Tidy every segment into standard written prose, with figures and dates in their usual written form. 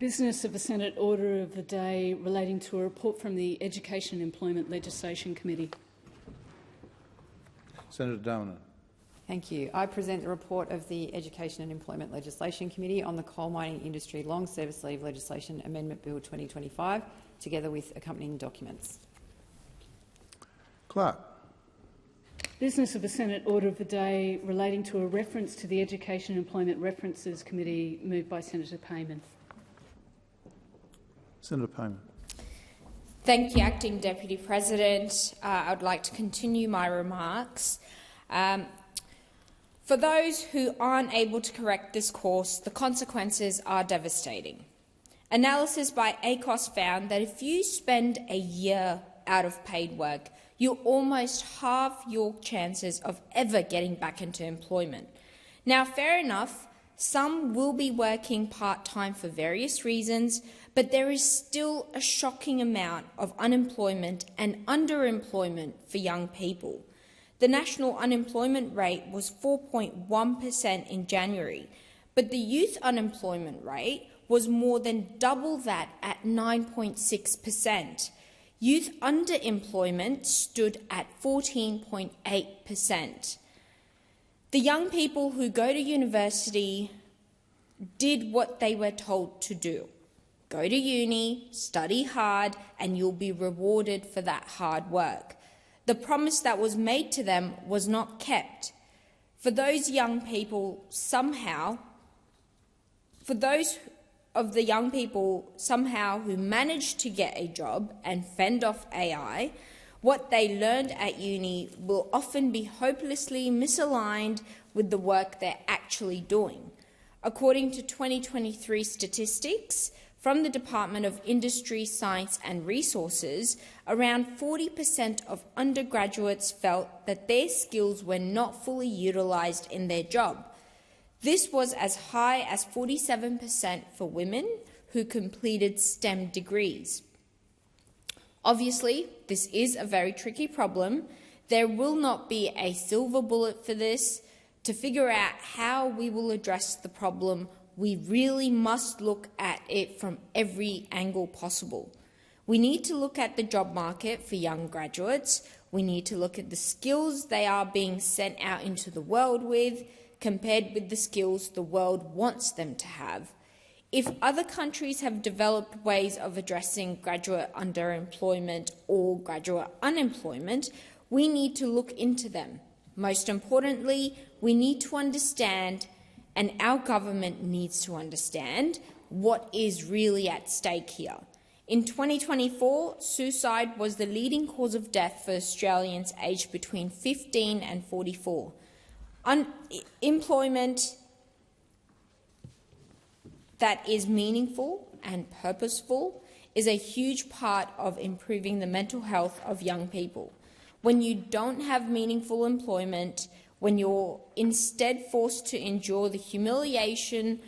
Business of the Senate order of the day relating to a report from the Education and Employment Legislation Committee. Senator Darwin. Thank you. I present the report of the Education and Employment Legislation Committee on the Coal Mining Industry Long Service Leave Legislation Amendment Bill 2025, together with accompanying documents. Clerk. Business of the Senate order of the day relating to a reference to the Education and Employment References Committee, moved by Senator Payman. Senator Payman. Thank you, Acting Deputy President. I would like to continue my remarks. For those who aren't able to correct this course, the consequences are devastating. Analysis by ACOS found that if you spend a year out of paid work, you almost halve your chances of ever getting back into employment. Now, fair enough, some will be working part-time for various reasons, but there is still a shocking amount of unemployment and underemployment for young people. The national unemployment rate was 4.1% in January, but the youth unemployment rate was more than double that at 9.6%. Youth underemployment stood at 14.8%. The young people who go to university did what they were told to do. Go to uni, study hard, and you'll be rewarded for that hard work. The promise that was made to them was not kept. For those of the young people somehow who managed to get a job and fend off AI, what they learned at uni will often be hopelessly misaligned with the work they're actually doing. According to 2023 statistics from the Department of Industry, Science and Resources, around 40% of undergraduates felt that their skills were not fully utilised in their job. This was as high as 47% for women who completed STEM degrees. Obviously, this is a very tricky problem. There will not be a silver bullet for this. To figure out how we will address the problem, we really must look at it from every angle possible. We need to look at the job market for young graduates. We need to look at the skills they are being sent out into the world with, compared with the skills the world wants them to have. If other countries have developed ways of addressing graduate underemployment or graduate unemployment, we need to look into them. Most importantly, we need to understand, and our government needs to understand, what is really at stake here. In 2024, suicide was the leading cause of death for Australians aged between 15 and 44. Employment that is meaningful and purposeful is a huge part of improving the mental health of young people. When you don't have meaningful employment, when you're instead forced to endure the humiliation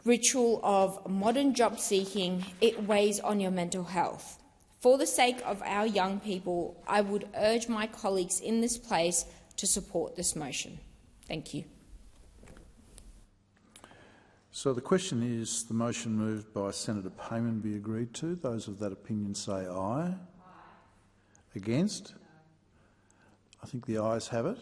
ritual of modern job seeking, it weighs on your mental health. For the sake of our young people, I would urge my colleagues in this place to support this motion. Thank you. So the question is, the motion moved by Senator Payman be agreed to. Those of that opinion say aye. Aye. Against? I think the ayes have it.